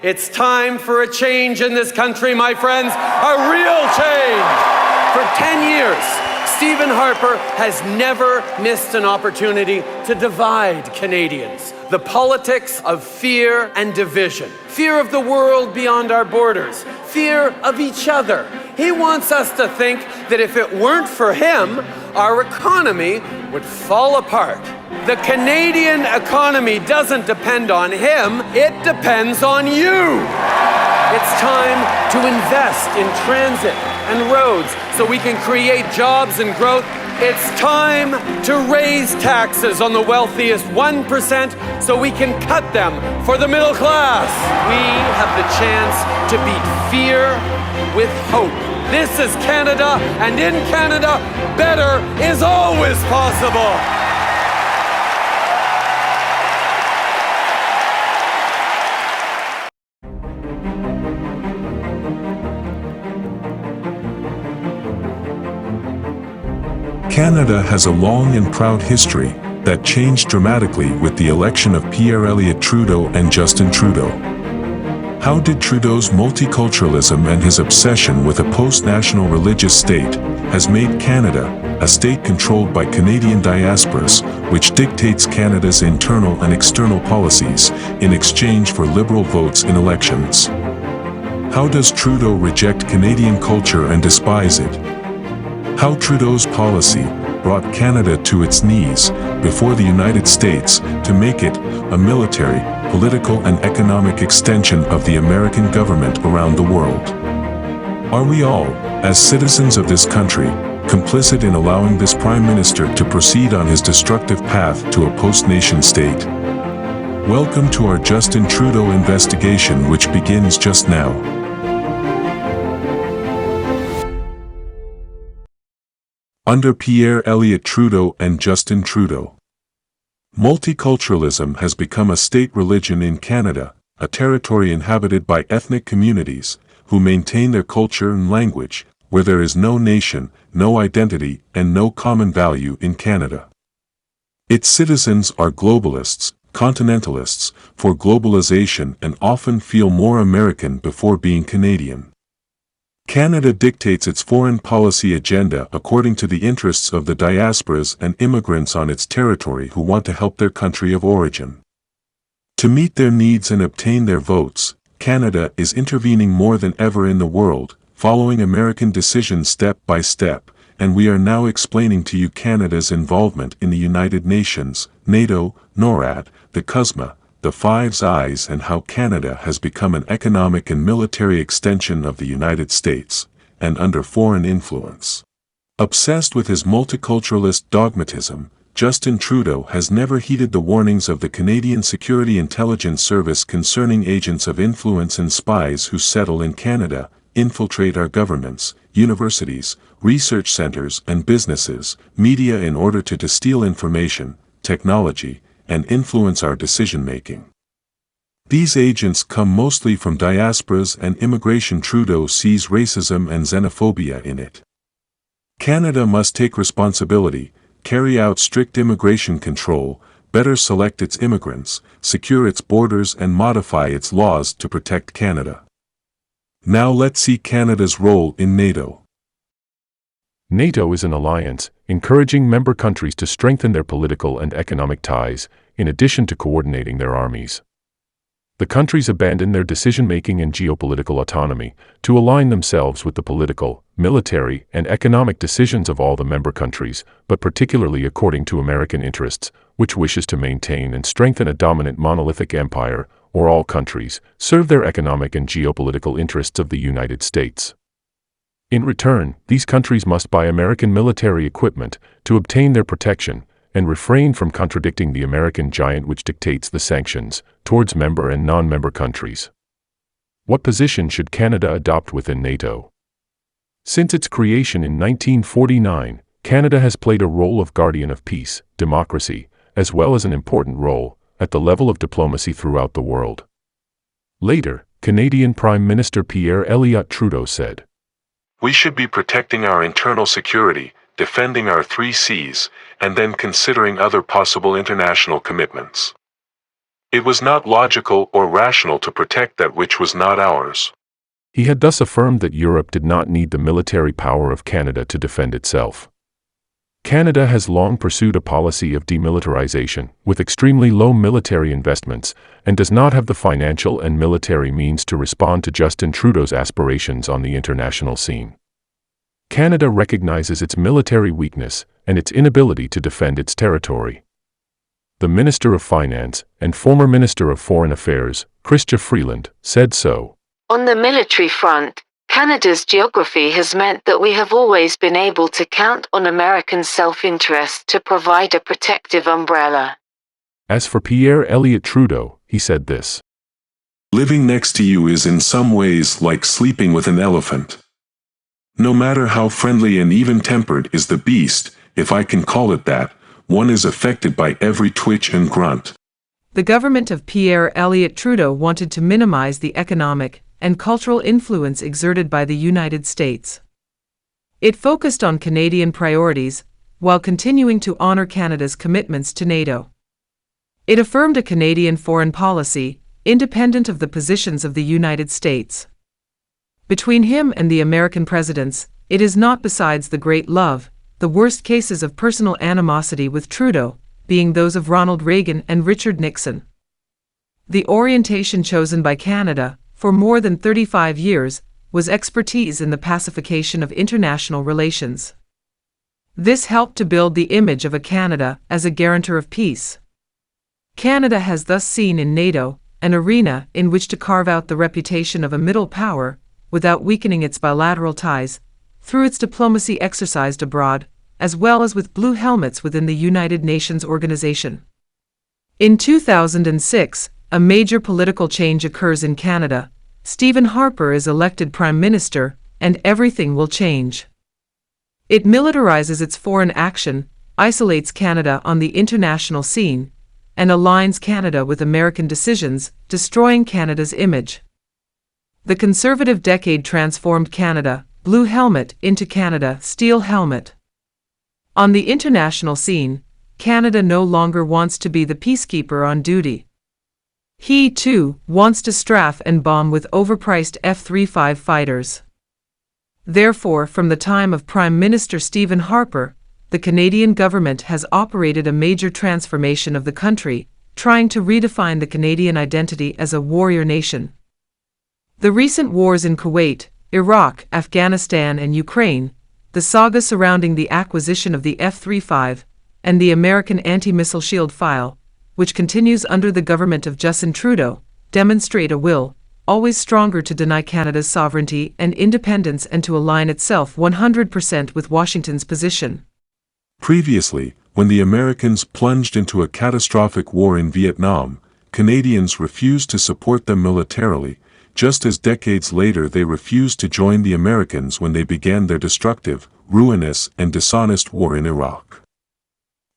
It's time for a change in this country, my friends, a real change. For 10 years, Stephen Harper has never missed an opportunity to divide Canadians. The politics of fear and division. Fear of the world beyond our borders. Fear of each other. He wants us to think that if it weren't for him, our economy would fall apart. The Canadian economy doesn't depend on him, it depends on you. It's time to invest in transit and roads so we can create jobs and growth. It's time to raise taxes on the wealthiest 1% so we can cut them for the middle class. We have the chance to beat fear with hope. This is Canada, and in Canada, better is always possible. Canada has a long and proud history that changed dramatically with the election of Pierre Elliott Trudeau and Justin Trudeau. How did Trudeau's multiculturalism and his obsession with a post-national religious state has made Canada a state controlled by Canadian diasporas, which dictates Canada's internal and external policies in exchange for liberal votes in elections? How does Trudeau reject Canadian culture and despise it? How Trudeau's policy brought Canada to its knees before the United States to make it a military, political and economic extension of the American government around the world. Are we all, as citizens of this country, complicit in allowing this Prime Minister to proceed on his destructive path to a post-nation state? Welcome to our Justin Trudeau investigation, which begins just now. Under Pierre Elliott Trudeau and Justin Trudeau, multiculturalism has become a state religion in Canada, a territory inhabited by ethnic communities who maintain their culture and language, where there is no nation, no identity, and no common value in Canada. Its citizens are globalists, continentalists, for globalization, and often feel more American before being Canadian. Canada dictates its foreign policy agenda according to the interests of the diasporas and immigrants on its territory who want to help their country of origin. To meet their needs and obtain their votes, Canada is intervening more than ever in the world, following American decisions step by step, and we are now explaining to you Canada's involvement in the United Nations, NATO, NORAD, the CUSMA, the Five Eyes, and how Canada has become an economic and military extension of the United States, and under foreign influence. Obsessed with his multiculturalist dogmatism, Justin Trudeau has never heeded the warnings of the Canadian Security Intelligence Service concerning agents of influence and spies who settle in Canada, infiltrate our governments, universities, research centers and businesses, media in order to distill information, technology, and influence our decision-making. These agents come mostly from diasporas and immigration. Trudeau sees racism and xenophobia in it. Canada must take responsibility, carry out strict immigration control, better select its immigrants, secure its borders and modify its laws to protect Canada. Now let's see Canada's role in NATO. NATO is an alliance, encouraging member countries to strengthen their political and economic ties, in addition to coordinating their armies. The countries abandon their decision-making and geopolitical autonomy to align themselves with the political, military, and economic decisions of all the member countries, but particularly according to American interests, which wishes to maintain and strengthen a dominant monolithic empire, or all countries serve their economic and geopolitical interests of the United States. In return, these countries must buy American military equipment to obtain their protection, and refrain from contradicting the American giant which dictates the sanctions towards member and non-member countries. What position should Canada adopt within NATO? Since its creation in 1949, Canada has played a role of guardian of peace, democracy, as well as an important role at the level of diplomacy throughout the world. Later, Canadian Prime Minister Pierre Elliott Trudeau said, "We should be protecting our internal security, defending our 3 Cs, and then considering other possible international commitments." It was not logical or rational to protect that which was not ours. He had thus affirmed that Europe did not need the military power of Canada to defend itself. Canada has long pursued a policy of demilitarization, with extremely low military investments, and does not have the financial and military means to respond to Justin Trudeau's aspirations on the international scene. Canada recognizes its military weakness and its inability to defend its territory. The Minister of Finance and former Minister of Foreign Affairs, Chrystia Freeland, said so. On the military front, Canada's geography has meant that we have always been able to count on American self-interest to provide a protective umbrella. As for Pierre Elliott Trudeau, he said this. Living next to you is in some ways like sleeping with an elephant. No matter how friendly and even-tempered is the beast, if I can call it that, one is affected by every twitch and grunt. The government of Pierre Elliott Trudeau wanted to minimize the economic and cultural influence exerted by the United States. It focused on Canadian priorities, while continuing to honor Canada's commitments to NATO. It affirmed a Canadian foreign policy, independent of the positions of the United States. Between him and the American presidents, it is not besides the great love, the worst cases of personal animosity with Trudeau, being those of Ronald Reagan and Richard Nixon. The orientation chosen by Canada, for more than 35 years, was expertise in the pacification of international relations. This helped to build the image of a Canada as a guarantor of peace. Canada has thus seen in NATO an arena in which to carve out the reputation of a middle power, without weakening its bilateral ties, through its diplomacy exercised abroad, as well as with blue helmets within the United Nations organization. In 2006, a major political change occurs in Canada. Stephen Harper is elected Prime Minister, and everything will change. It militarizes its foreign action, isolates Canada on the international scene, and aligns Canada with American decisions, destroying Canada's image. The Conservative decade transformed Canada, blue helmet, into Canada, steel helmet. On the international scene, Canada no longer wants to be the peacekeeper on duty. He, too, wants to strafe and bomb with overpriced F-35 fighters. Therefore, from the time of Prime Minister Stephen Harper, the Canadian government has operated a major transformation of the country, trying to redefine the Canadian identity as a warrior nation. The recent wars in Kuwait, Iraq, Afghanistan and Ukraine, the saga surrounding the acquisition of the F-35, and the American anti-missile shield file, which continues under the government of Justin Trudeau, demonstrate a will, always stronger to deny Canada's sovereignty and independence and to align itself 100% with Washington's position. Previously, when the Americans plunged into a catastrophic war in Vietnam, Canadians refused to support them militarily, just as decades later they refused to join the Americans when they began their destructive, ruinous, and dishonest war in Iraq.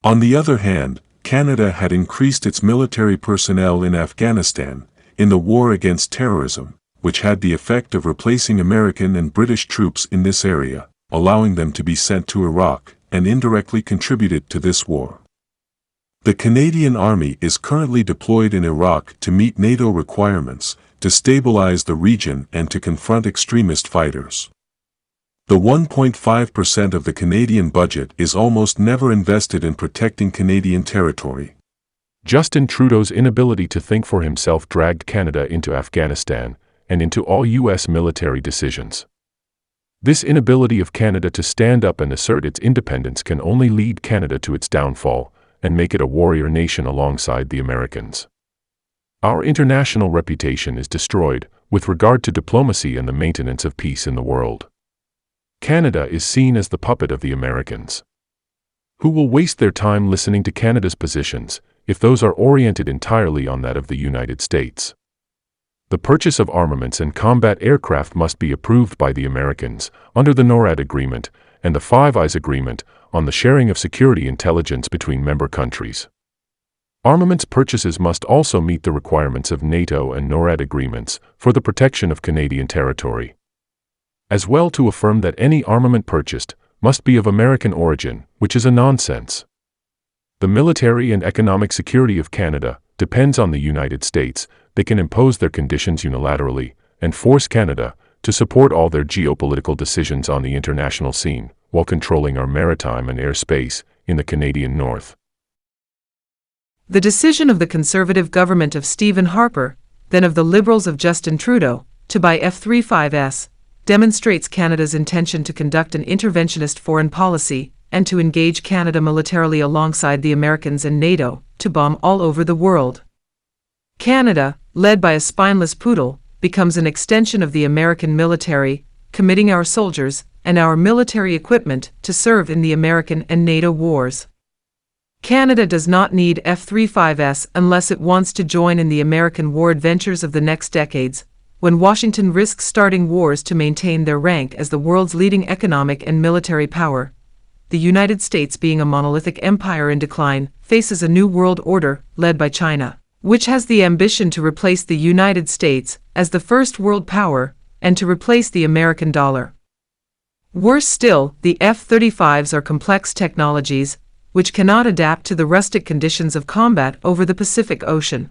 On the other hand, Canada had increased its military personnel in Afghanistan, in the war against terrorism, which had the effect of replacing American and British troops in this area, allowing them to be sent to Iraq, and indirectly contributed to this war. The Canadian Army is currently deployed in Iraq to meet NATO requirements, to stabilize the region and to confront extremist fighters. The 1.5% of the Canadian budget is almost never invested in protecting Canadian territory. Justin Trudeau's inability to think for himself dragged Canada into Afghanistan and into all U.S. military decisions. This inability of Canada to stand up and assert its independence can only lead Canada to its downfall and make it a warrior nation alongside the Americans. Our international reputation is destroyed with regard to diplomacy and the maintenance of peace in the world. Canada is seen as the puppet of the Americans, who will waste their time listening to Canada's positions if those are oriented entirely on that of the United States. The purchase of armaments and combat aircraft must be approved by the Americans under the NORAD Agreement and the Five Eyes Agreement on the sharing of security intelligence between member countries. Armaments purchases must also meet the requirements of NATO and NORAD agreements for the protection of Canadian territory, as well to affirm that any armament purchased must be of American origin, which is a nonsense. The military and economic security of Canada depends on the United States, they can impose their conditions unilaterally and force Canada to support all their geopolitical decisions on the international scene, while controlling our maritime and airspace in the Canadian North. The decision of the Conservative government of Stephen Harper, then of the Liberals of Justin Trudeau, to buy F-35s, demonstrates Canada's intention to conduct an interventionist foreign policy and to engage Canada militarily alongside the Americans and NATO to bomb all over the world. Canada, led by a spineless poodle, becomes an extension of the American military, committing our soldiers and our military equipment to serve in the American and NATO wars. Canada does not need F-35s unless it wants to join in the American war adventures of the next decades, when Washington risks starting wars to maintain their rank as the world's leading economic and military power. The United States, being a monolithic empire in decline, faces a new world order led by China, which has the ambition to replace the United States as the first world power and to replace the American dollar. Worse still, the F-35s are complex technologies which cannot adapt to the rustic conditions of combat over the Pacific Ocean.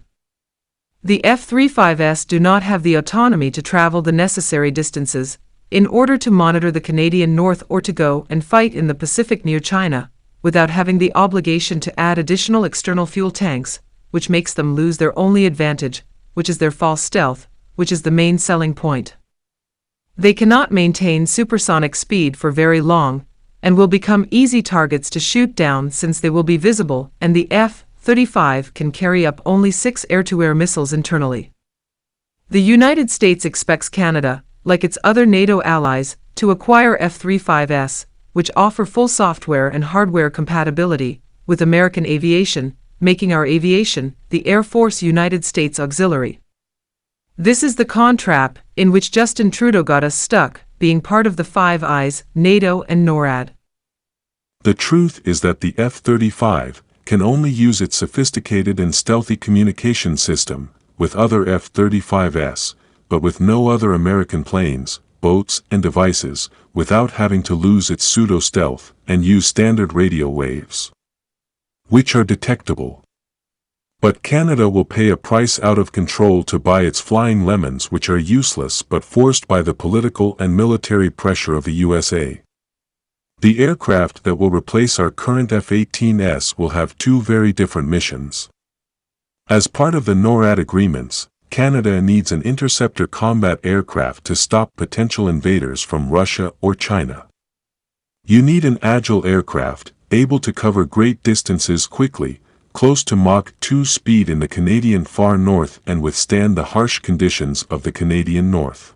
The F-35s do not have the autonomy to travel the necessary distances in order to monitor the Canadian North or to go and fight in the Pacific near China, without having the obligation to add additional external fuel tanks, which makes them lose their only advantage, which is their false stealth, which is the main selling point. They cannot maintain supersonic speed for very long, and will become easy targets to shoot down since they will be visible, and the F-35 can carry up only 6 air-to-air missiles internally. The United States expects Canada, like its other NATO allies, to acquire F-35s, which offer full software and hardware compatibility with American aviation, making our aviation the Air Force United States Auxiliary. This is the con-trap in which Justin Trudeau got us stuck, being part of the Five Eyes, NATO and NORAD. The truth is that the F-35 can only use its sophisticated and stealthy communication system with other F-35s, but with no other American planes, boats, and devices, without having to lose its pseudo-stealth and use standard radio waves, which are detectable. But Canada will pay a price out of control to buy its flying lemons, which are useless but forced by the political and military pressure of the USA. The aircraft that will replace our current F-18s will have two very different missions. As part of the NORAD agreements, Canada needs an interceptor combat aircraft to stop potential invaders from Russia or China. You need an agile aircraft, able to cover great distances quickly, close to Mach 2 speed in the Canadian far north and withstand the harsh conditions of the Canadian North.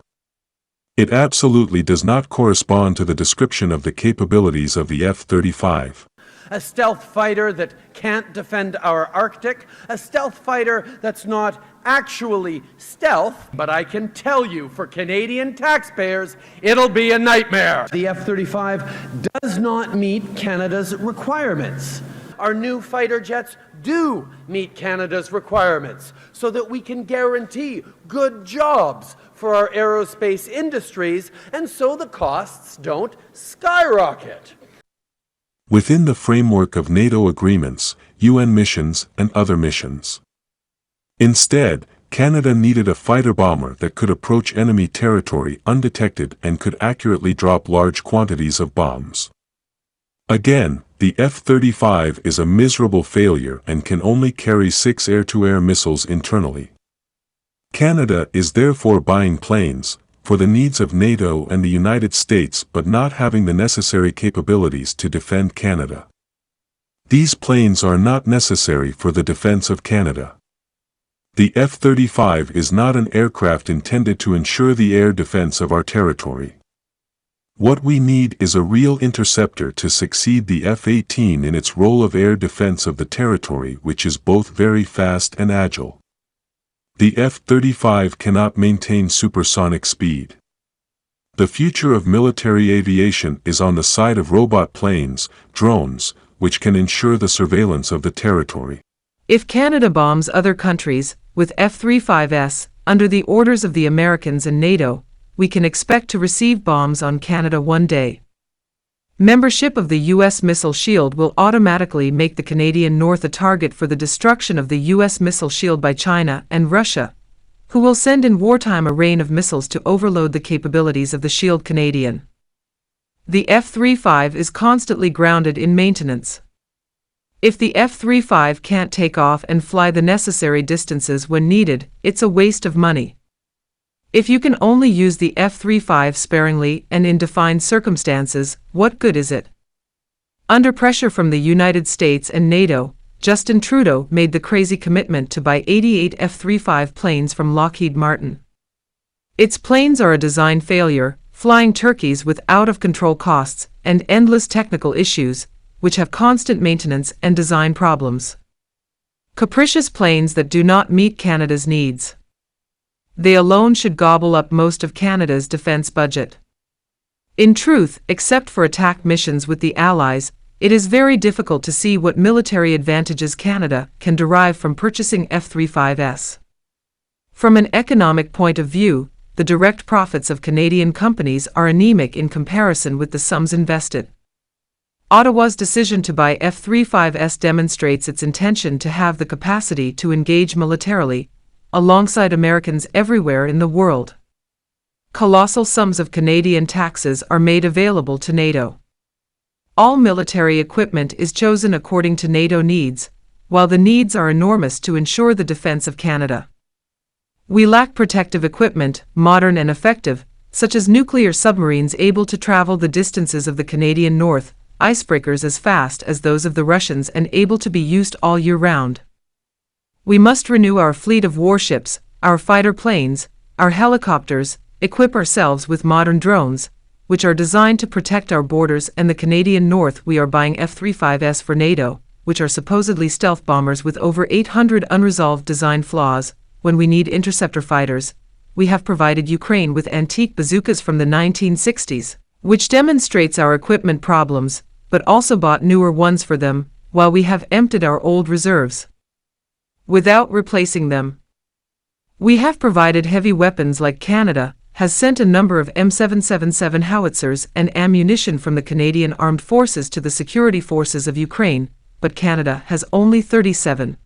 It absolutely does not correspond to the description of the capabilities of the F-35. A stealth fighter that can't defend our Arctic, a stealth fighter that's not actually stealth, but I can tell you, for Canadian taxpayers, it'll be a nightmare. The F-35 does not meet Canada's requirements. Our new fighter jets do meet Canada's requirements so that we can guarantee good jobs for our aerospace industries, and so the costs don't skyrocket. Within the framework of NATO agreements, UN missions, and other missions. Instead, Canada needed a fighter bomber that could approach enemy territory undetected and could accurately drop large quantities of bombs. Again, the F-35 is a miserable failure and can only carry 6 air-to-air missiles internally. Canada is therefore buying planes for the needs of NATO and the United States, but not having the necessary capabilities to defend Canada. These planes are not necessary for the defense of Canada. The F-35 is not an aircraft intended to ensure the air defense of our territory. What we need is a real interceptor to succeed the F-18 in its role of air defense of the territory, which is both very fast and agile. The F-35 cannot maintain supersonic speed. The future of military aviation is on the side of robot planes, drones, which can ensure the surveillance of the territory. If Canada bombs other countries with F-35s under the orders of the Americans and NATO, we can expect to receive bombs on Canada one day. Membership of the U.S. missile shield will automatically make the Canadian North a target for the destruction of the U.S. missile shield by China and Russia, who will send in wartime a rain of missiles to overload the capabilities of the shield Canadian. The F-35 is constantly grounded in maintenance. If the F-35 can't take off and fly the necessary distances when needed, it's a waste of money. If you can only use the F-35 sparingly and in defined circumstances, what good is it? Under pressure from the United States and NATO, Justin Trudeau made the crazy commitment to buy 88 F-35 planes from Lockheed Martin. Its planes are a design failure, flying turkeys with out-of-control costs and endless technical issues, which have constant maintenance and design problems. Capricious planes that do not meet Canada's needs. They alone should gobble up most of Canada's defense budget. In truth, except for attack missions with the Allies, it is very difficult to see what military advantages Canada can derive from purchasing F-35s. From an economic point of view, the direct profits of Canadian companies are anemic in comparison with the sums invested. Ottawa's decision to buy F-35s demonstrates its intention to have the capacity to engage militarily, alongside Americans everywhere in the world. Colossal sums of Canadian taxes are made available to NATO. All military equipment is chosen according to NATO needs, while the needs are enormous to ensure the defense of Canada. We lack protective equipment, modern and effective, such as nuclear submarines able to travel the distances of the Canadian North, icebreakers as fast as those of the Russians and able to be used all year round. We must renew our fleet of warships, our fighter planes, our helicopters, equip ourselves with modern drones, which are designed to protect our borders and the Canadian North. We are buying F-35s for NATO, which are supposedly stealth bombers with over 800 unresolved design flaws. When we need interceptor fighters, we have provided Ukraine with antique bazookas from the 1960s, which demonstrates our equipment problems, but also bought newer ones for them, while we have emptied our old reserves without replacing them. We have provided heavy weapons like Canada has sent a number of M777 howitzers and ammunition from the Canadian Armed Forces to the security forces of Ukraine, but Canada has only 37.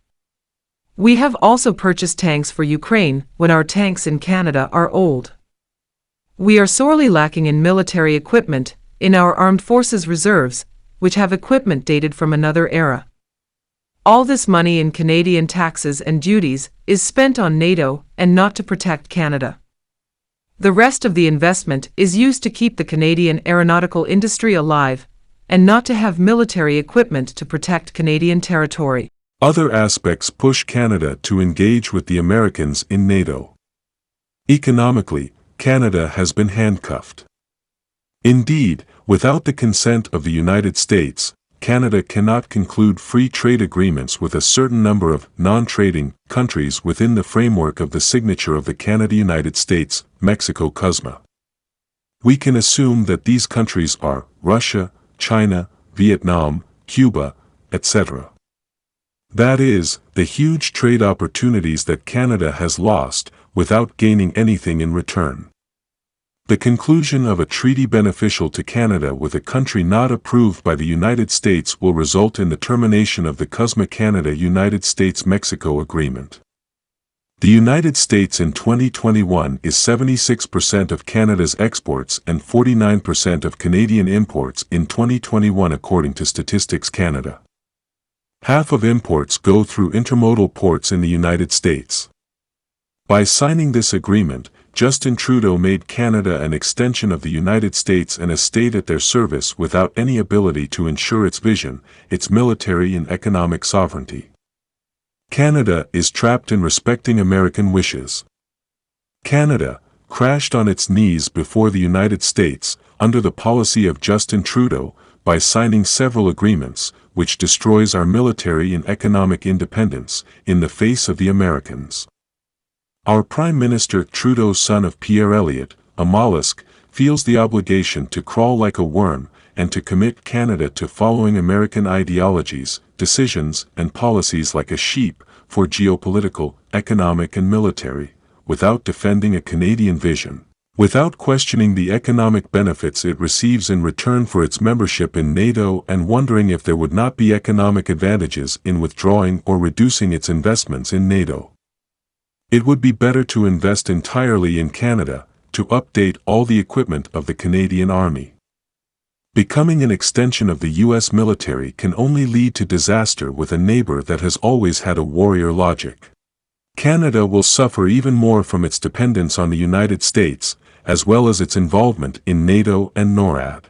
We have also purchased tanks for Ukraine when our tanks in Canada are old. We are sorely lacking in military equipment in our armed forces reserves, which have equipment dated from another era. All this money in Canadian taxes and duties is spent on NATO and not to protect Canada. The rest of the investment is used to keep the Canadian aeronautical industry alive, and not to have military equipment to protect Canadian territory. Other aspects push Canada to engage with the Americans in NATO. Economically, Canada has been handcuffed. Indeed, without the consent of the United States, Canada cannot conclude free trade agreements with a certain number of non-trading countries within the framework of the signature of the Canada-United States-Mexico CUSMA. We can assume that these countries are Russia, China, Vietnam, Cuba, etc. That is, the huge trade opportunities that Canada has lost without gaining anything in return. The conclusion of a treaty beneficial to Canada with a country not approved by the United States will result in the termination of the CUSMA Canada-United States-Mexico Agreement. The United States in 2021 is 76% of Canada's exports and 49% of Canadian imports in 2021 according to Statistics Canada. Half of imports go through intermodal ports in the United States. By signing this agreement, Justin Trudeau made Canada an extension of the United States and a state at their service without any ability to ensure its vision, its military and economic sovereignty. Canada is trapped in respecting American wishes. Canada crashed on its knees before the United States, under the policy of Justin Trudeau, by signing several agreements, which destroys our military and economic independence, in the face of the Americans. Our Prime Minister Trudeau's son of Pierre Elliott, a mollusk, feels the obligation to crawl like a worm and to commit Canada to following American ideologies, decisions, and policies like a sheep for geopolitical, economic and military, without defending a Canadian vision. without questioning the economic benefits it receives in return for its membership in NATO and wondering if there would not be economic advantages in withdrawing or reducing its investments in NATO. It would be better to invest entirely in Canada, to update all the equipment of the Canadian Army. Becoming an extension of the U.S. military can only lead to disaster with a neighbor that has always had a warrior logic. Canada will suffer even more from its dependence on the United States, as well as its involvement in NATO and NORAD.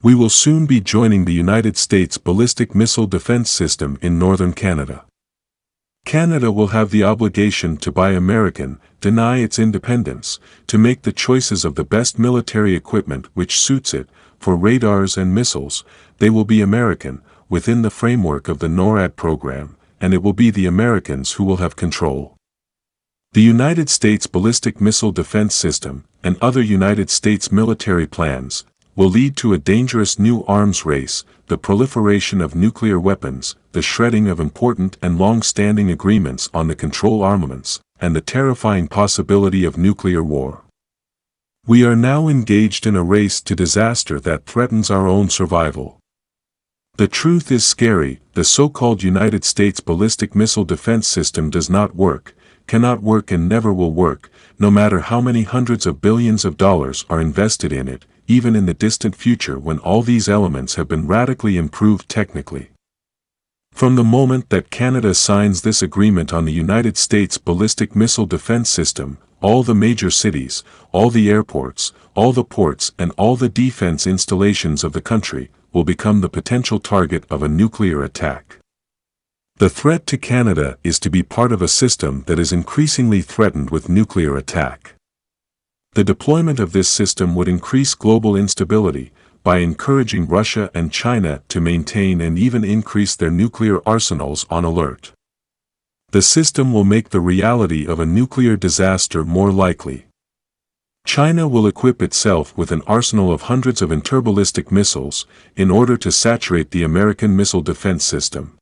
We will soon be joining the United States ballistic missile defense system in northern Canada. Canada will have the obligation to buy American, deny its independence, to make the choices of the best military equipment which suits it. For radars and missiles, they will be American, within the framework of the NORAD program, and it will be the Americans who will have control. The United States ballistic missile defense system, and other United States military plans, will lead to a dangerous new arms race, the proliferation of nuclear weapons, the shredding of important and long-standing agreements on the control armaments, and the terrifying possibility of nuclear war. We are now engaged in a race to disaster that threatens our own survival. The truth is scary. The so-called United States ballistic missile defense system does not work, cannot work and never will work, no matter how many hundreds of billions of dollars are invested in it, even in the distant future when all these elements have been radically improved technically. From the moment that Canada signs this agreement on the United States ballistic missile defense system, all the major cities, all the airports, all the ports and all the defense installations of the country will become the potential target of a nuclear attack. The threat to Canada is to be part of a system that is increasingly threatened with nuclear attack. The deployment of this system would increase global instability by encouraging Russia and China to maintain and even increase their nuclear arsenals on alert. The system will make the reality of a nuclear disaster more likely. China will equip itself with an arsenal of hundreds of interballistic missiles in order to saturate the American missile defense system.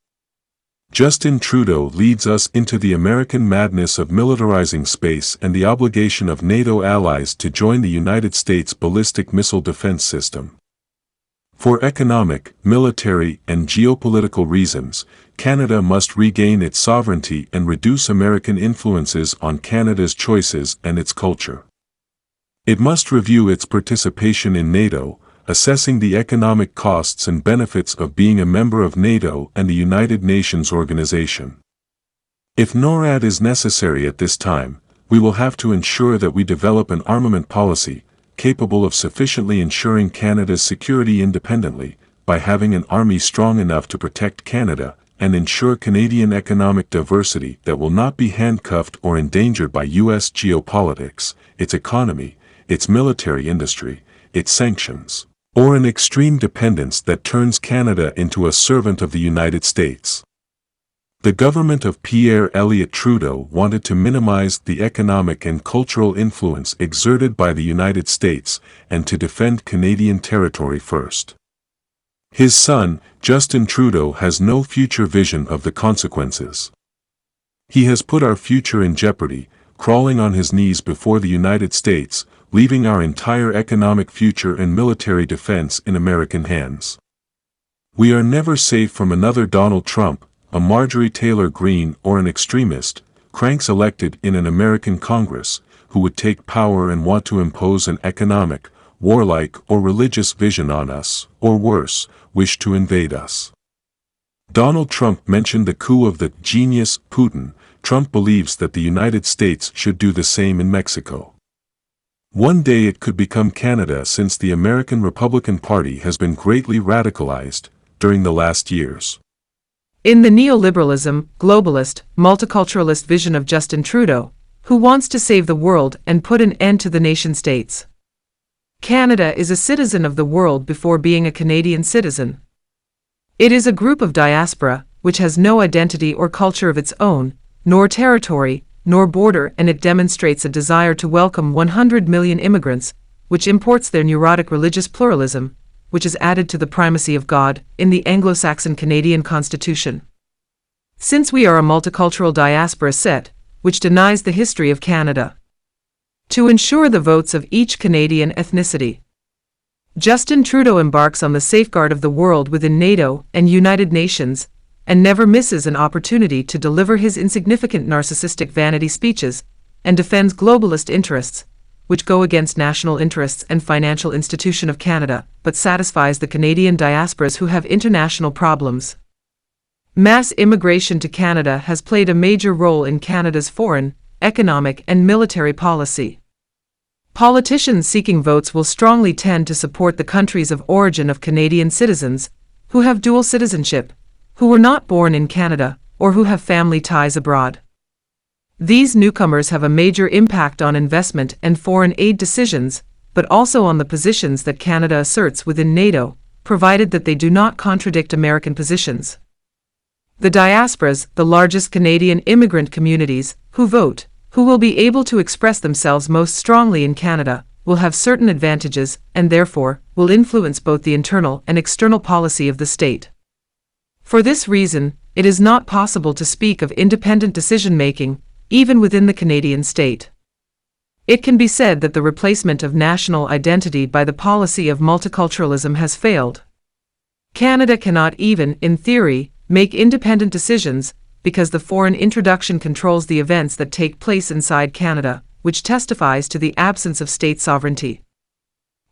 Justin Trudeau leads us into the American madness of militarizing space and the obligation of NATO allies to join the United States ballistic missile defense system. For economic, military, and geopolitical reasons, Canada must regain its sovereignty and reduce American influences on Canada's choices and its culture. It must review its participation in NATO, assessing the economic costs and benefits of being a member of NATO and the United Nations organization. If NORAD is necessary at this time, we will have to ensure that we develop an armament policy capable of sufficiently ensuring Canada's security independently, by having an army strong enough to protect Canada and ensure Canadian economic diversity that will not be handcuffed or endangered by U.S. geopolitics, its economy, its military industry, its sanctions, or an extreme dependence that turns Canada into a servant of the United States. The government of Pierre Elliott Trudeau wanted to minimize the economic and cultural influence exerted by the United States and to defend Canadian territory first. His son, Justin Trudeau, has no future vision of the consequences. He has put our future in jeopardy, crawling on his knees before the United States, leaving our entire economic future and military defense in American hands. We are never safe from another Donald Trump, a Marjorie Taylor Greene, or an extremist, cranks elected in an American Congress, who would take power and want to impose an economic, warlike, or religious vision on us, or worse, wish to invade us. Donald Trump mentioned the coup of the genius Putin. Trump believes that the United States should do the same in Mexico. One day it could become Canada, since the American Republican Party has been greatly radicalized during the last years. In the neoliberalism, globalist, multiculturalist vision of Justin Trudeau, who wants to save the world and put an end to the nation-states, Canada is a citizen of the world before being a Canadian citizen. It is a group of diaspora, which has no identity or culture of its own, nor territory, nor border, and it demonstrates a desire to welcome 100 million immigrants, which imports their neurotic religious pluralism, which is added to the primacy of God in the Anglo-Saxon Canadian Constitution. Since we are a multicultural diaspora set, which denies the history of Canada, to ensure the votes of each Canadian ethnicity. Justin Trudeau embarks on the safeguard of the world within NATO and United Nations, and never misses an opportunity to deliver his insignificant narcissistic vanity speeches, and defends globalist interests, which go against national interests and financial institution of Canada, but satisfies the Canadian diasporas who have international problems. Mass immigration to Canada has played a major role in Canada's foreign, economic and military policy. Politicians seeking votes will strongly tend to support the countries of origin of Canadian citizens, who have dual citizenship, who were not born in Canada, or who have family ties abroad. These newcomers have a major impact on investment and foreign aid decisions, but also on the positions that Canada asserts within NATO, provided that they do not contradict American positions. The diasporas, the largest Canadian immigrant communities, who vote, who will be able to express themselves most strongly in Canada, will have certain advantages and therefore will influence both the internal and external policy of the state. For this reason, it is not possible to speak of independent decision-making, even within the Canadian state. It can be said that the replacement of national identity by the policy of multiculturalism has failed. Canada cannot even, in theory, make independent decisions, because the foreign introduction controls the events that take place inside Canada, which testifies to the absence of state sovereignty.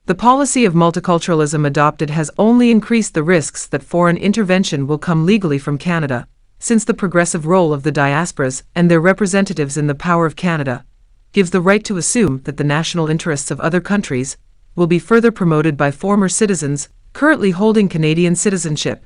The policy of multiculturalism adopted has only increased the risks that foreign intervention will come legally from Canada, since the progressive role of the diasporas and their representatives in the power of Canada gives the right to assume that the national interests of other countries will be further promoted by former citizens currently holding Canadian citizenship.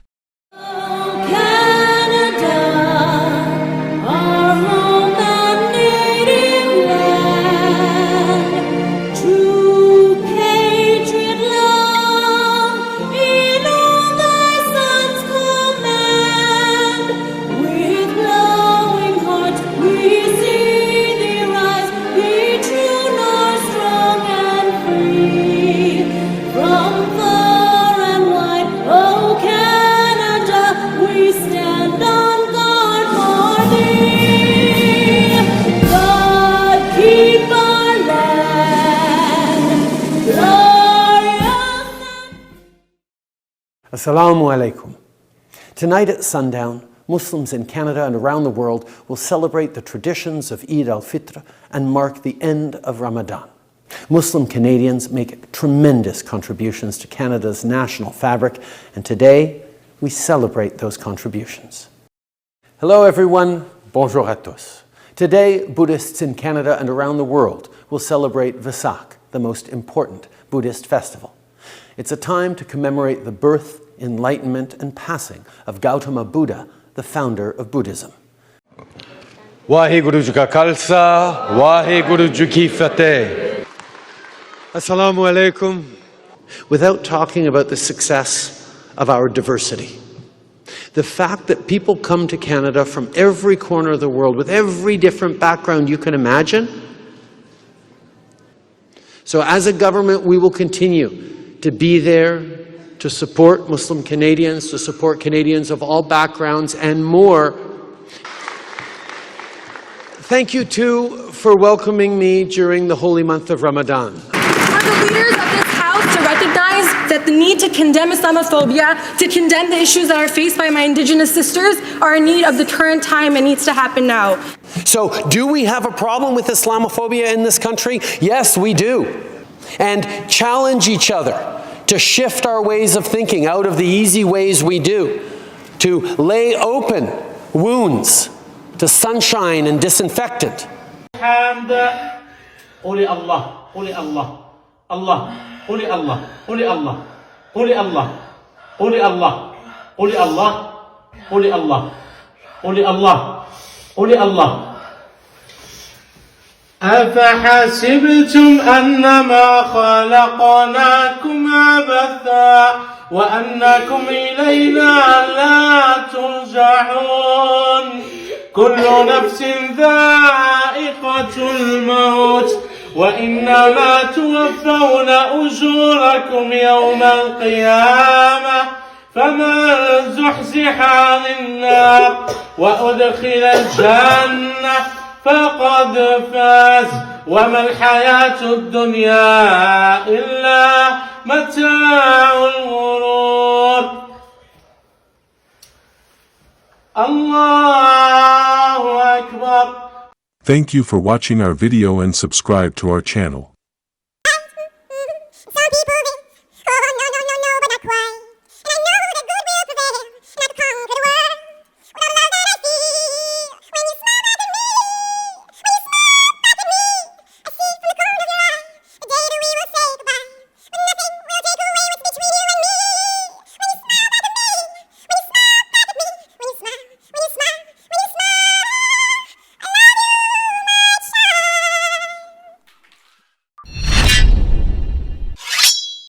Assalamu alaikum. Tonight at sundown, Muslims in Canada and around the world will celebrate the traditions of Eid al-Fitr and mark the end of Ramadan. Muslim Canadians make tremendous contributions to Canada's national fabric, and today we celebrate those contributions. Hello everyone, bonjour à tous. Today, Buddhists in Canada and around the world will celebrate Vesak, the most important Buddhist festival. It's a time to commemorate the birth, enlightenment, and passing of Gautama Buddha, the founder of Buddhism. Waheguru Ji Ka Khalsa, Waheguru Ji Ki Fateh. Assalamu alaikum. Without talking about the success of our diversity, the fact that people come to Canada from every corner of the world with every different background you can imagine. So as a government, we will continue to be there to support Muslim Canadians, to support Canadians of all backgrounds and more. Thank you too for welcoming me during the holy month of Ramadan. For the leaders of this House to recognize that the need to condemn Islamophobia, to condemn the issues that are faced by my Indigenous sisters are a need of the current time and needs to happen now. So, do we have a problem with Islamophobia in this country? Yes, we do. And challenge each other to shift our ways of thinking out of the easy ways we do, to lay open wounds to sunshine and disinfectant. Holy Allah, Holy Allah, Allah, Holy Allah, Holy Allah, Holy Allah, Holy Allah, Holy Allah, Holy Allah, Holy Allah, Holy Allah. أفحسبتم أنما خلقناكم عبثا وأنكم إلينا لا ترجعون كل نفس ذائقة الموت وإنما توفون أجوركم يوم القيامة فمن زحزح عن النار وأدخل الجنة فقد فاز وما الحياة الدنيا إلا متاع الغرور. الله أكبر. Thank you for watching our video and subscribe to our channel.